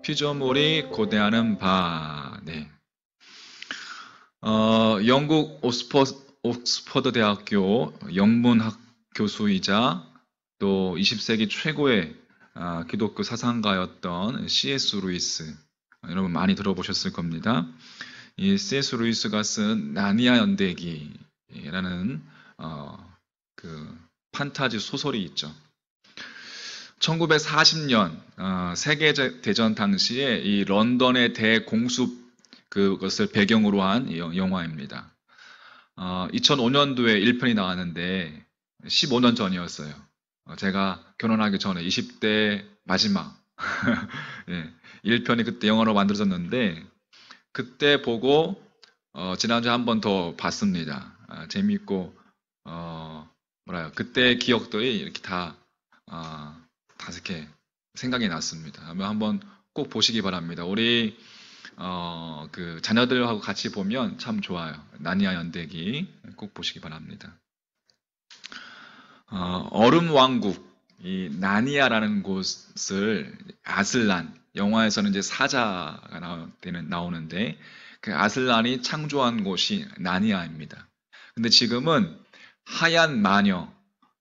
피조물이 고대하는 바. 네. 영국 옥스퍼드 대학교 영문학 교수이자 또 20세기 최고의 기독교 사상가였던 C.S. 루이스. 여러분 많이 들어보셨을 겁니다. 이 C.S. 루이스가 쓴 나니아 연대기라는 그 판타지 소설이 있죠. 1940년 세계대전 당시에 이 런던의 대공습 그것을 배경으로 한 영화입니다. 2005년도에 1편이 나왔는데 15년 전이었어요. 제가 결혼하기 전에 20대 마지막 예, 1편이 그때 영화로 만들어졌는데 그때 보고 지난주에 한 번 더 봤습니다. 재미있고 그때 기억들이 이렇게 다 이렇게 생각이 났습니다. 한번 꼭 보시기 바랍니다. 우리 그 자녀들하고 같이 보면 참 좋아요. 나니아 연대기 꼭 보시기 바랍니다. 얼음 왕국 이 나니아라는 곳을 아슬란 영화에서는 이제 사자가 나오는데 그 아슬란이 창조한 곳이 나니아입니다. 근데 지금은 하얀 마녀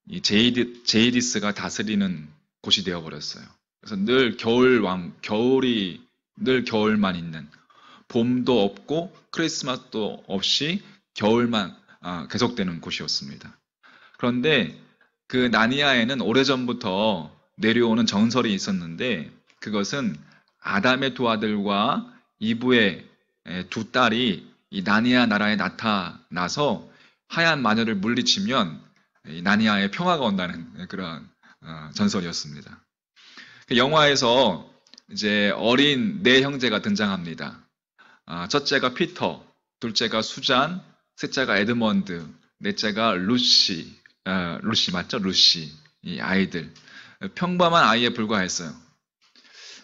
이 제이디스가 다스리는 곳이 되어버렸어요. 그래서 늘 겨울이 늘 겨울만 있는 봄도 없고 크리스마스도 없이 겨울만 계속되는 곳이었습니다. 그런데 그 나니아에는 오래전부터 내려오는 전설이 있었는데 그것은 아담의 두 아들과 이브의 두 딸이 이 나니아 나라에 나타나서 하얀 마녀를 물리치면 이 나니아에 평화가 온다는 그런 전설이었습니다. 그 영화에서 이제 어린 네 형제가 등장합니다. 첫째가 피터, 둘째가 수잔, 셋째가 에드먼드, 넷째가 루시, 루시 맞죠? 루시. 이 아이들. 평범한 아이에 불과했어요.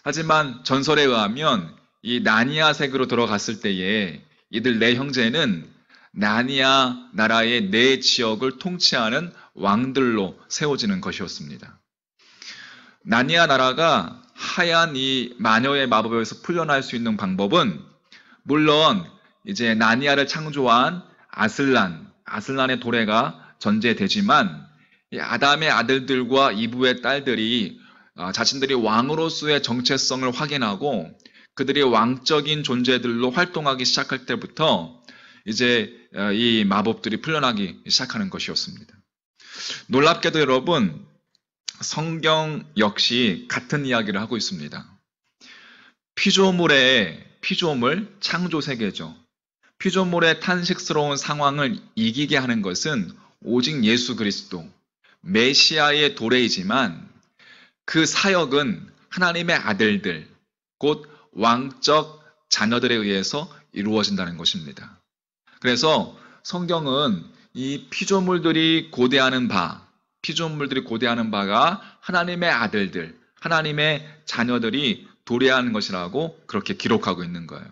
하지만 전설에 의하면 이 나니아 세계로 들어갔을 때에 이들 네 형제는 나니아 나라의 네 지역을 통치하는 왕들로 세워지는 것이었습니다. 나니아 나라가 하얀 이 마녀의 마법에서 풀려날 수 있는 방법은 물론 이제 나니아를 창조한 아슬란의 도래가 전제되지만 이 아담의 아들들과 이브의 딸들이 자신들이 왕으로서의 정체성을 확인하고 그들이 왕적인 존재들로 활동하기 시작할 때부터 이제 이 마법들이 풀려나기 시작하는 것이었습니다. 놀랍게도 여러분 성경 역시 같은 이야기를 하고 있습니다. 피조물 창조 세계죠. 피조물의 탄식스러운 상황을 이기게 하는 것은 오직 예수 그리스도 메시아의 도래이지만 그 사역은 하나님의 아들들 곧 왕적 자녀들에 의해서 이루어진다는 것입니다. 그래서 성경은 이 피조물들이 고대하는 바가 하나님의 아들들, 하나님의 자녀들이 도래하는 것이라고 그렇게 기록하고 있는 거예요.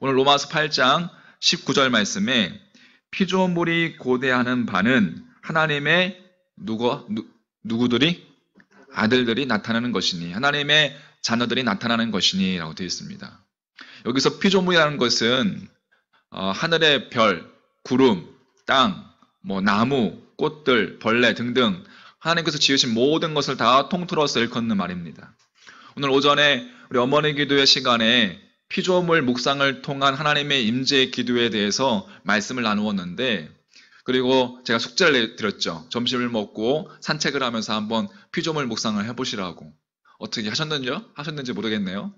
오늘 로마서 8장 19절 말씀에 피조물이 고대하는 바는 하나님의 누구들이? 아들들이 나타나는 것이니, 하나님의 자녀들이 나타나는 것이니 라고 되어 있습니다. 여기서 피조물이라는 것은 하늘의 별, 구름, 땅, 나무, 꽃들, 벌레 등등 하나님께서 지으신 모든 것을 다 통틀어서 일컫는 말입니다. 오늘 오전에 우리 어머니 기도회 시간에 피조물 묵상을 통한 하나님의 임재의 기도에 대해서 말씀을 나누었는데 그리고 제가 숙제를 드렸죠. 점심을 먹고 산책을 하면서 한번 피조물 묵상을 해보시라고. 어떻게 하셨는지 모르겠네요.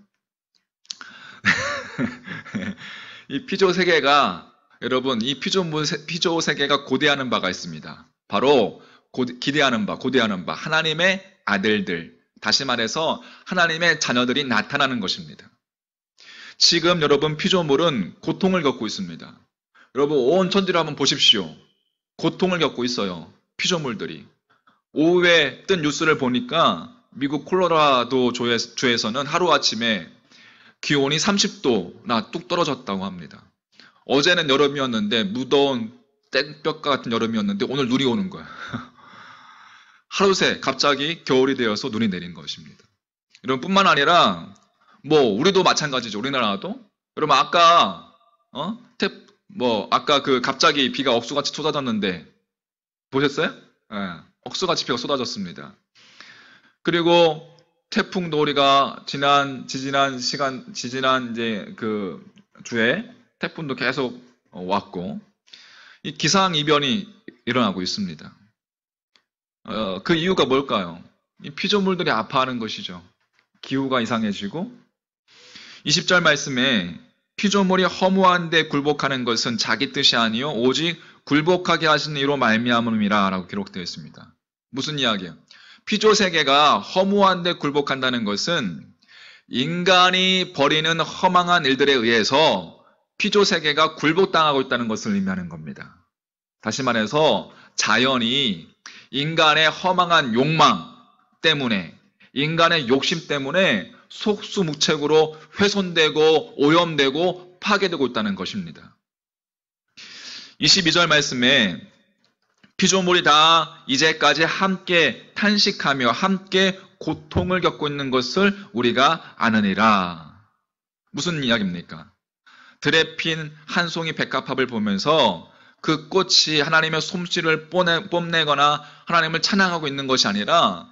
이 피조 세계가 여러분 이 피조 세계가 고대하는 바가 있습니다. 바로 고대하는 바 하나님의 아들들 다시 말해서 하나님의 자녀들이 나타나는 것입니다. 지금 여러분 피조물은 고통을 겪고 있습니다. 여러분 온 천지를 한번 보십시오. 고통을 겪고 있어요. 피조물들이. 오후에 뜬 뉴스를 보니까 미국 콜로라도 주에서는 하루아침에 기온이 30도나 뚝 떨어졌다고 합니다. 어제는 여름이었는데 무더운 땡볕과 같은 여름이었는데 오늘 눈이 오는 거예요. 하루 새 갑자기 겨울이 되어서 눈이 내린 것입니다. 이런 뿐만 아니라 뭐 우리도 마찬가지죠. 우리나라도. 여러분 아까 아까 그 갑자기 비가 억수같이 쏟아졌는데 보셨어요? 예, 억수같이 비가 쏟아졌습니다. 그리고 태풍도 우리가 지지난 이제 그 주에 태풍도 계속 왔고 이 기상 이변이 일어나고 있습니다. 그 이유가 뭘까요? 이 피조물들이 아파하는 것이죠. 기후가 이상해지고 20절 말씀에 피조물이 허무한 데 굴복하는 것은 자기 뜻이 아니요 오직 굴복하게 하신 이로 말미암음이라 라고 기록되어 있습니다. 무슨 이야기예요? 피조세계가 허무한 데 굴복한다는 것은 인간이 벌이는 허망한 일들에 의해서 피조세계가 굴복당하고 있다는 것을 의미하는 겁니다. 다시 말해서 자연이 인간의 허망한 욕망 때문에 인간의 욕심 때문에 속수무책으로 훼손되고 오염되고 파괴되고 있다는 것입니다. 22절 말씀에 피조물이 다 이제까지 함께 탄식하며 함께 고통을 겪고 있는 것을 우리가 아느니라. 무슨 이야기입니까? 들에 핀 한 송이 백합합을 보면서 그 꽃이 하나님의 솜씨를 뽐내거나 하나님을 찬양하고 있는 것이 아니라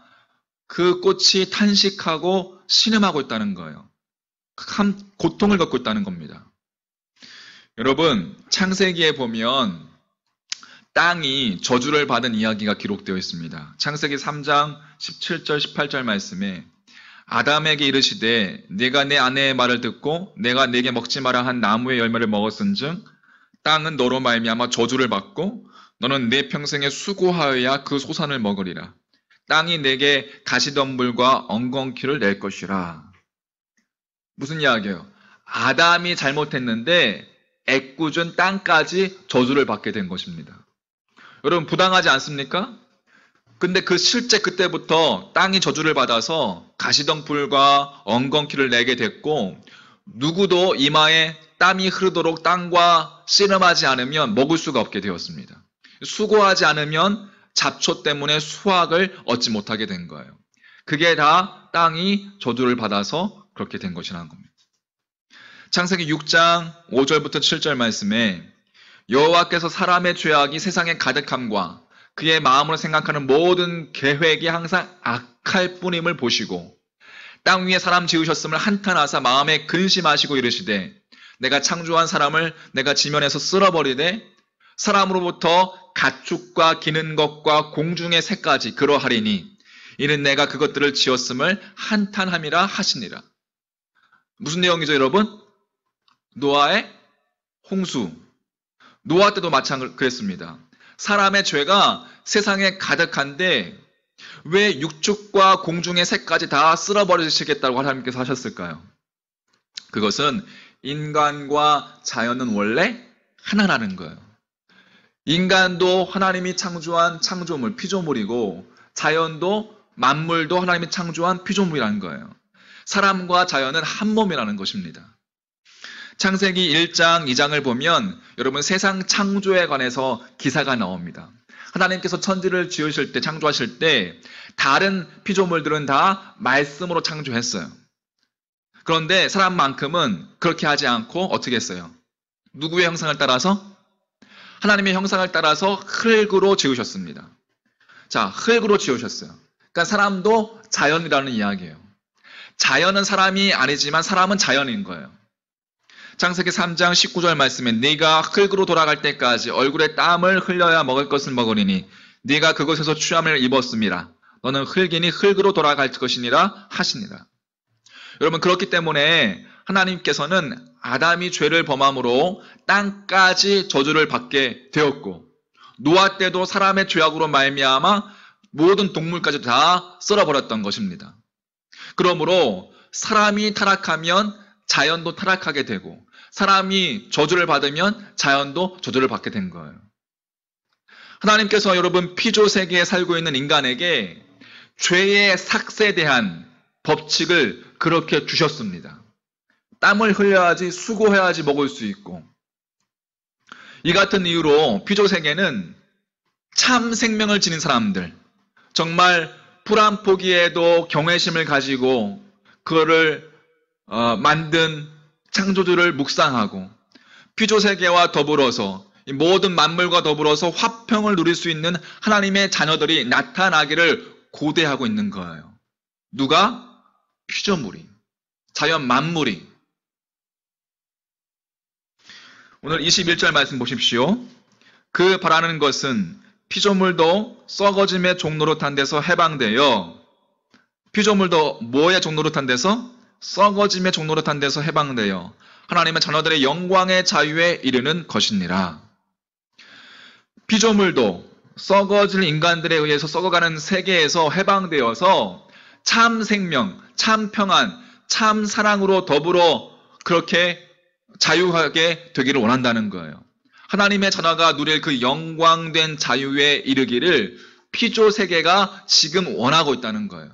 그 꽃이 탄식하고 신음하고 있다는 거예요. 고통을 겪고 있다는 겁니다. 여러분, 창세기에 보면 땅이 저주를 받은 이야기가 기록되어 있습니다. 창세기 3장 17절 18절 말씀에 아담에게 이르시되 네가 내 아내의 말을 듣고 내가 네게 먹지 마라 한 나무의 열매를 먹었은즉 땅은 너로 말미암아 저주를 받고 너는 내 평생에 수고하여야 그 소산을 먹으리라. 땅이 내게 가시덤불과 엉겅퀴를 낼 것이라. 무슨 이야기예요? 아담이 잘못했는데 애꿎은 땅까지 저주를 받게 된 것입니다. 여러분 부당하지 않습니까? 근데 실제 그때부터 땅이 저주를 받아서 가시덤불과 엉겅퀴를 내게 됐고 누구도 이마에 땀이 흐르도록 땅과 씨름하지 않으면 먹을 수가 없게 되었습니다. 수고하지 않으면 잡초 때문에 수확을 얻지 못하게 된 거예요. 그게 다 땅이 저주를 받아서 그렇게 된 것이라는 겁니다. 창세기 6장 5절부터 7절 말씀에 여호와께서 사람의 죄악이 세상에 가득함과 그의 마음으로 생각하는 모든 계획이 항상 악할 뿐임을 보시고 땅 위에 사람 지으셨음을 한탄하사 마음에 근심하시고 이르시되 내가 창조한 사람을 내가 지면에서 쓸어버리되 사람으로부터 가축과 기는 것과 공중의 새까지 그러하리니 이는 내가 그것들을 지었음을 한탄함이라 하시니라. 무슨 내용이죠 여러분? 노아의 홍수. 노아 때도 마찬가지로 그랬습니다. 사람의 죄가 세상에 가득한데 왜 육축과 공중의 새까지 다 쓸어버리시겠다고 하나님께서 하셨을까요? 그것은 인간과 자연은 원래 하나라는 거예요. 인간도 하나님이 창조한 창조물, 피조물이고 자연도 만물도 하나님이 창조한 피조물이라는 거예요. 사람과 자연은 한 몸이라는 것입니다. 창세기 1장, 2장을 보면 여러분 세상 창조에 관해서 기사가 나옵니다. 하나님께서 천지를 지으실 때, 창조하실 때 다른 피조물들은 다 말씀으로 창조했어요. 그런데 사람만큼은 그렇게 하지 않고 어떻게 했어요? 누구의 형상을 따라서? 하나님의 형상을 따라서 흙으로 지으셨습니다. 자, 흙으로 지으셨어요. 그러니까 사람도 자연이라는 이야기예요. 자연은 사람이 아니지만 사람은 자연인 거예요. 창세기 3장 19절 말씀에 네가 흙으로 돌아갈 때까지 얼굴에 땀을 흘려야 먹을 것을 먹으리니 네가 그곳에서 취함을 입었음이라. 너는 흙이니 흙으로 돌아갈 것이니라 하시니라. 여러분 그렇기 때문에 하나님께서는 아담이 죄를 범함으로 땅까지 저주를 받게 되었고 노아 때도 사람의 죄악으로 말미암아 모든 동물까지 다 썰어버렸던 것입니다. 그러므로 사람이 타락하면 자연도 타락하게 되고 사람이 저주를 받으면 자연도 저주를 받게 된 거예요. 하나님께서 여러분 피조 세계에 살고 있는 인간에게 죄의 삭스에 대한 법칙을 그렇게 주셨습니다. 땀을 흘려야지 수고해야지 먹을 수 있고 이 같은 이유로 피조 세계는 참 생명을 지닌 사람들 정말 풀 한 포기에도 경외심을 가지고 그거를 만든 창조주를 묵상하고 피조세계와 더불어서 이 모든 만물과 더불어서 화평을 누릴 수 있는 하나님의 자녀들이 나타나기를 고대하고 있는 거예요. 누가? 피조물이, 자연 만물이. 오늘 21절 말씀 보십시오. 그 바라는 것은 피조물도 썩어짐의 종노릇한 데서 해방되어, 피조물도 뭐의 종노릇한 데서? 썩어짐의 종노릇한 데서 해방되어 하나님의 자녀들의 영광의 자유에 이르는 것이니라. 피조물도 썩어질 인간들에 의해서 썩어가는 세계에서 해방되어서 참 생명, 참 평안, 참 사랑으로 더불어 그렇게 자유하게 되기를 원한다는 거예요. 하나님의 자녀가 누릴 그 영광된 자유에 이르기를 피조세계가 지금 원하고 있다는 거예요.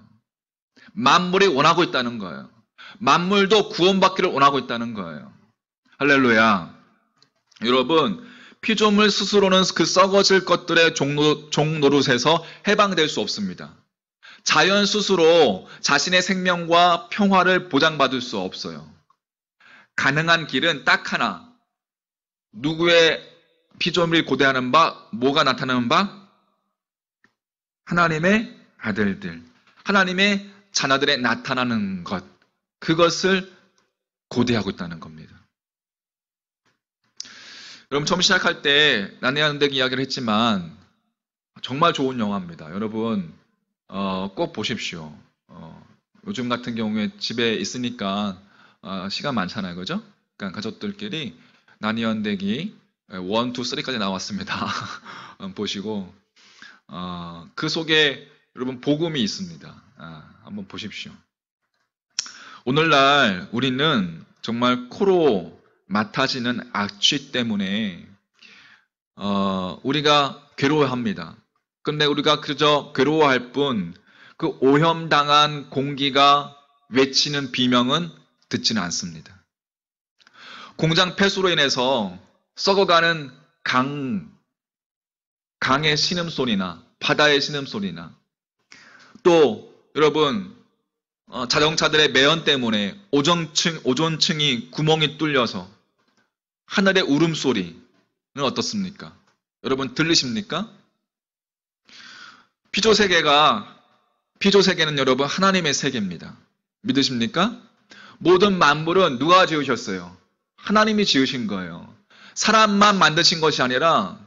만물이 원하고 있다는 거예요. 만물도 구원받기를 원하고 있다는 거예요. 할렐루야. 여러분, 피조물 스스로는 그 썩어질 것들의 종노릇에서 해방될 수 없습니다. 자연 스스로 자신의 생명과 평화를 보장받을 수 없어요. 가능한 길은 딱 하나. 누구의 피조물이 고대하는 바, 뭐가 나타나는 바? 하나님의 아들들, 하나님의 자녀들의 나타나는 것, 그것을 고대하고 있다는 겁니다. 여러분, 처음 시작할 때 난해한 은택 이야기를 했지만 정말 좋은 영화입니다. 여러분 꼭 보십시오. 요즘 같은 경우에 집에 있으니까 시간 많잖아요. 그죠? 그러니까 가족들끼리 난해한 은택이 1, 2, 3까지 나왔습니다. 보시고 그 속에 여러분 복음이 있습니다. 한번 보십시오. 오늘날 우리는 정말 코로 맡아지는 악취 때문에 우리가 괴로워합니다. 그런데 우리가 그저 괴로워할 뿐 그 오염당한 공기가 외치는 비명은 듣지는 않습니다. 공장 폐수로 인해서 썩어가는 강의 신음소리나 바다의 신음소리나 또 여러분 자동차들의 매연 때문에 오존층이 구멍이 뚫려서 하늘의 울음소리는 어떻습니까? 여러분 들리십니까? 피조세계는 여러분 하나님의 세계입니다. 믿으십니까? 모든 만물은 누가 지으셨어요? 하나님이 지으신 거예요. 사람만 만드신 것이 아니라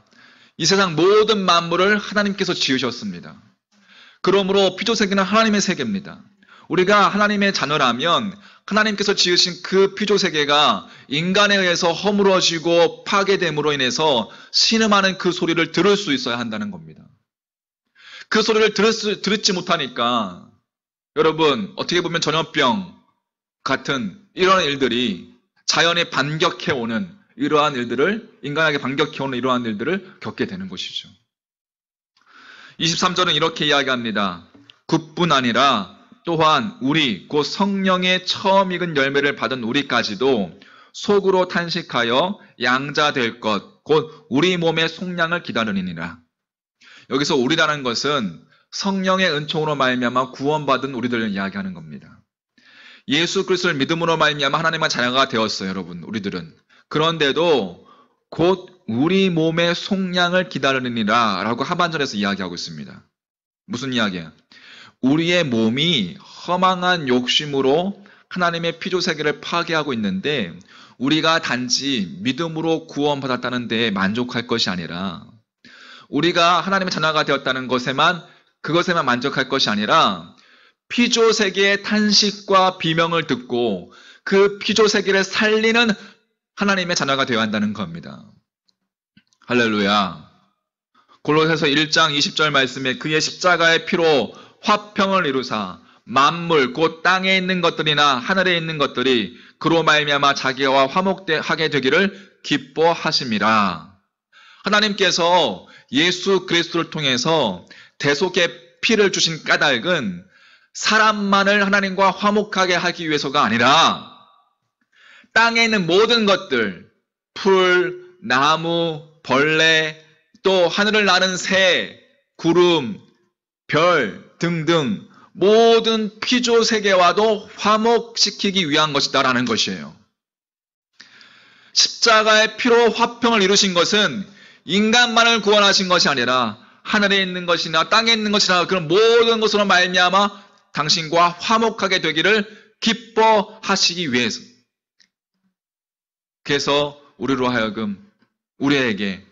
이 세상 모든 만물을 하나님께서 지으셨습니다. 그러므로 피조세계는 하나님의 세계입니다. 우리가 하나님의 자녀라면 하나님께서 지으신 그 피조세계가 인간에 의해서 허물어지고 파괴됨으로 인해서 신음하는 그 소리를 들을 수 있어야 한다는 겁니다. 그 소리를 듣지 못하니까 여러분 어떻게 보면 전염병 같은 이러한 일들이 자연에 반격해오는 이러한 일들을 인간에게 반격해오는 이러한 일들을 겪게 되는 것이죠. 23절은 이렇게 이야기합니다. 그뿐 아니라 또한 우리 곧 성령의 처음 익은 열매를 받은 우리까지도 속으로 탄식하여 양자 될 것 곧 우리 몸의 속량을 기다리니라. 여기서 우리라는 것은 성령의 은총으로 말미암아 구원받은 우리들을 이야기하는 겁니다. 예수 그리스도를 믿음으로 말미암아 하나님의 자녀가 되었어요, 여러분. 우리들은. 그런데도 곧 우리 몸의 속량을 기다리니라 라고 하반절에서 이야기하고 있습니다. 무슨 이야기야? 우리의 몸이 허망한 욕심으로 하나님의 피조세계를 파괴하고 있는데 우리가 단지 믿음으로 구원받았다는 데에 만족할 것이 아니라 우리가 하나님의 자녀가 되었다는 그것에만 만족할 것이 아니라 피조세계의 탄식과 비명을 듣고 그 피조세계를 살리는 하나님의 자녀가 되어야 한다는 겁니다. 할렐루야. 골로새서 1장 20절 말씀에 그의 십자가의 피로 화평을 이루사 만물 곧 땅에 있는 것들이나 하늘에 있는 것들이 그로 말미암아 자기와 화목하게 되기를 기뻐하심이라. 하나님께서 예수 그리스도를 통해서 대속의 피를 주신 까닭은 사람만을 하나님과 화목하게 하기 위해서가 아니라 땅에 있는 모든 것들, 풀, 나무, 벌레, 또 하늘을 나는 새, 구름, 별 등등 모든 피조 세계와도 화목시키기 위한 것이다라는 것이에요. 십자가의 피로 화평을 이루신 것은 인간만을 구원하신 것이 아니라 하늘에 있는 것이나 땅에 있는 것이나 그런 모든 것으로 말미암아 당신과 화목하게 되기를 기뻐하시기 위해서. 그래서 우리로 하여금 우리에게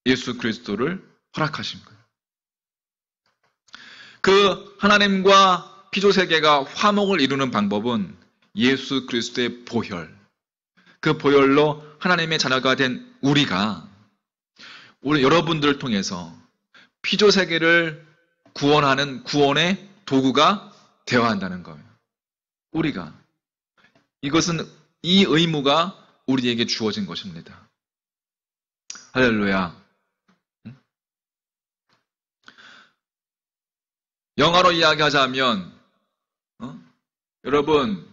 예수 그리스도를 허락하신 거예요. 그 하나님과 피조세계가 화목을 이루는 방법은 예수 그리스도의 보혈, 그 보혈로 하나님의 자녀가 된 우리가 우리 여러분들을 통해서 피조세계를 구원하는 구원의 도구가 되어야 한다는 거예요. 우리가. 이것은 이 의무가 우리에게 주어진 것입니다. 할렐루야. 영화로 이야기하자면 여러분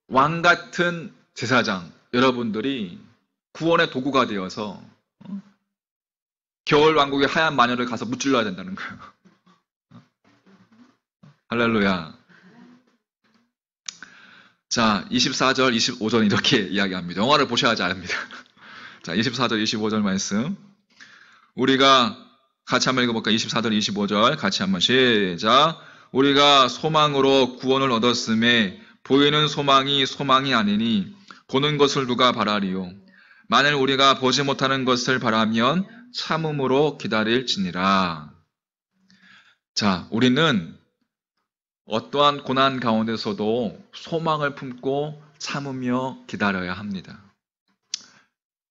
왕 같은 제사장 여러분들이 구원의 도구가 되어서 겨울 왕국의 하얀 마녀를 가서 무찔러야 된다는 거예요. 할렐루야. 자, 24절, 25절 이렇게 이야기합니다. 영화를 보셔야지 압니다. 자, 24절, 25절 말씀. 우리가 같이 한번 읽어볼까요? 24절, 25절 같이 한번 시작. 우리가 소망으로 구원을 얻었음에 보이는 소망이 소망이 아니니 보는 것을 누가 바라리요. 만일 우리가 보지 못하는 것을 바라면 참음으로 기다릴지니라. 자, 우리는 어떠한 고난 가운데서도 소망을 품고 참으며 기다려야 합니다.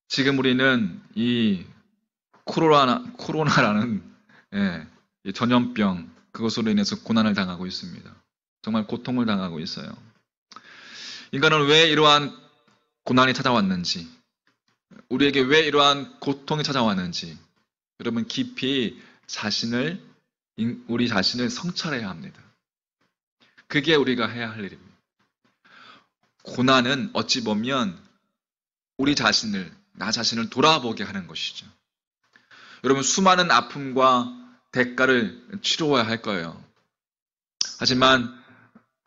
지금 우리는 이 코로나라는 이 전염병 그것으로 인해서 고난을 당하고 있습니다. 정말 고통을 당하고 있어요. 인간은 왜 이러한 고난이 찾아왔는지, 우리에게 왜 이러한 고통이 찾아왔는지 여러분 깊이 우리 자신을 성찰해야 합니다. 그게 우리가 해야 할 일입니다. 고난은 어찌 보면 나 자신을 돌아보게 하는 것이죠. 여러분 수많은 아픔과 대가를 치루어야 할 거예요. 하지만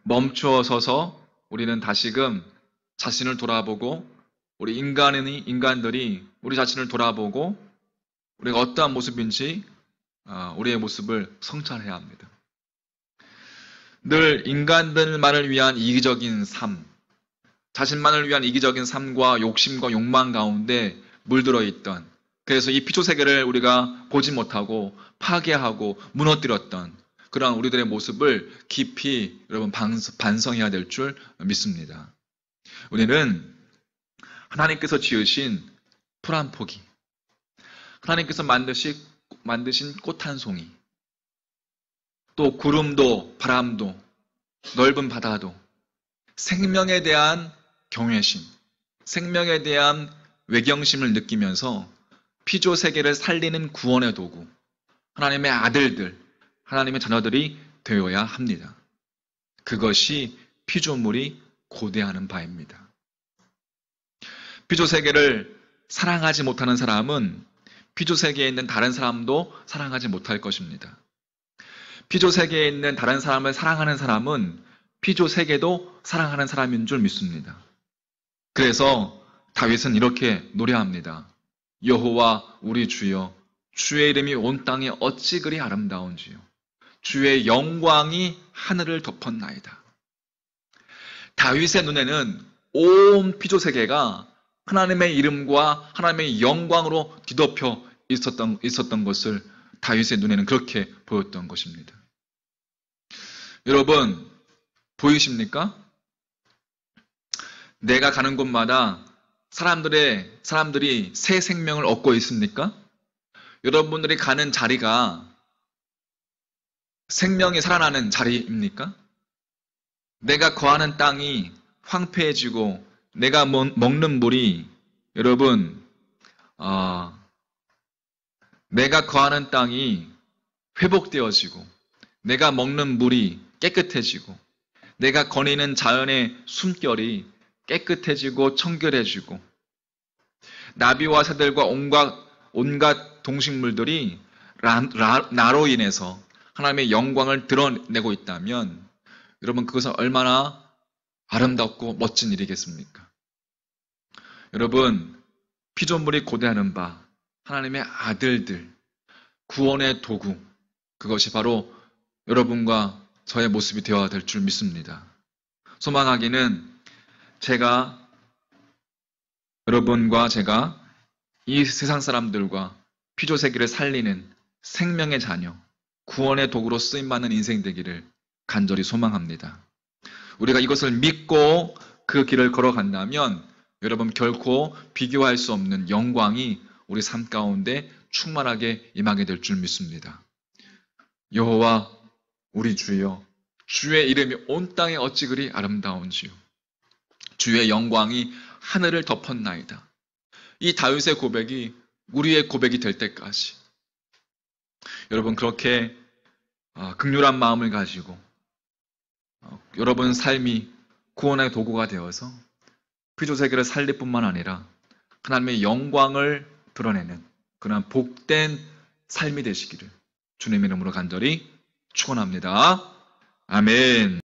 멈추어서서 우리는 다시금 자신을 돌아보고 우리 인간들이 우리 자신을 돌아보고 우리가 어떠한 모습인지 우리의 모습을 성찰해야 합니다. 늘 인간들만을 위한 이기적인 삶, 자신만을 위한 이기적인 삶과 욕심과 욕망 가운데 물들어 있던, 그래서 이 피조세계를 우리가 보지 못하고 파괴하고 무너뜨렸던 그러한 우리들의 모습을 깊이 여러분 반성해야 될 줄 믿습니다. 우리는 하나님께서 지으신 풀 한 포기, 하나님께서 만드신 꽃 한 송이, 또 구름도 바람도 넓은 바다도 생명에 대한 경외심, 생명에 대한 외경심을 느끼면서 피조 세계를 살리는 구원의 도구, 하나님의 아들들, 하나님의 자녀들이 되어야 합니다. 그것이 피조물이 고대하는 바입니다. 피조 세계를 사랑하지 못하는 사람은 피조 세계에 있는 다른 사람도 사랑하지 못할 것입니다. 피조 세계에 있는 다른 사람을 사랑하는 사람은 피조 세계도 사랑하는 사람인 줄 믿습니다. 그래서 다윗은 이렇게 노래합니다. 여호와 우리 주여, 주의 이름이 온 땅에 어찌 그리 아름다운지요. 주의 영광이 하늘을 덮었나이다. 다윗의 눈에는 온 피조 세계가 하나님의 이름과 하나님의 영광으로 뒤덮여 있었던 것을 다윗의 눈에는 그렇게 보였던 것입니다. 여러분, 보이십니까? 내가 가는 곳마다 사람들이 새 생명을 얻고 있습니까? 여러분들이 가는 자리가 생명이 살아나는 자리입니까? 내가 거하는 땅이 황폐해지고 내가 먹는 물이 여러분 내가 거하는 땅이 회복되어지고 내가 먹는 물이 깨끗해지고 내가 거니는 자연의 숨결이 깨끗해지고 청결해지고 나비와 새들과 온갖 동식물들이 나로 인해서 하나님의 영광을 드러내고 있다면 여러분 그것은 얼마나 아름답고 멋진 일이겠습니까? 여러분 피조물이 고대하는 바 하나님의 아들들 구원의 도구 그것이 바로 여러분과 저의 모습이 되어야 될 줄 믿습니다. 소망하기는 여러분과 제가 이 세상 사람들과 피조세계를 살리는 생명의 자녀, 구원의 도구로 쓰임받는 인생 되기를 간절히 소망합니다. 우리가 이것을 믿고 그 길을 걸어간다면 여러분 결코 비교할 수 없는 영광이 우리 삶 가운데 충만하게 임하게 될 줄 믿습니다. 여호와 우리 주여 주의 이름이 온 땅에 어찌 그리 아름다운지요. 주의 영광이 하늘을 덮었나이다. 이 다윗의 고백이 우리의 고백이 될 때까지 여러분 그렇게 긍휼한 마음을 가지고 여러분 삶이 구원의 도구가 되어서 피조세계를 살릴 뿐만 아니라 하나님의 영광을 드러내는 그런 복된 삶이 되시기를 주님의 이름으로 간절히 축원합니다. 아멘.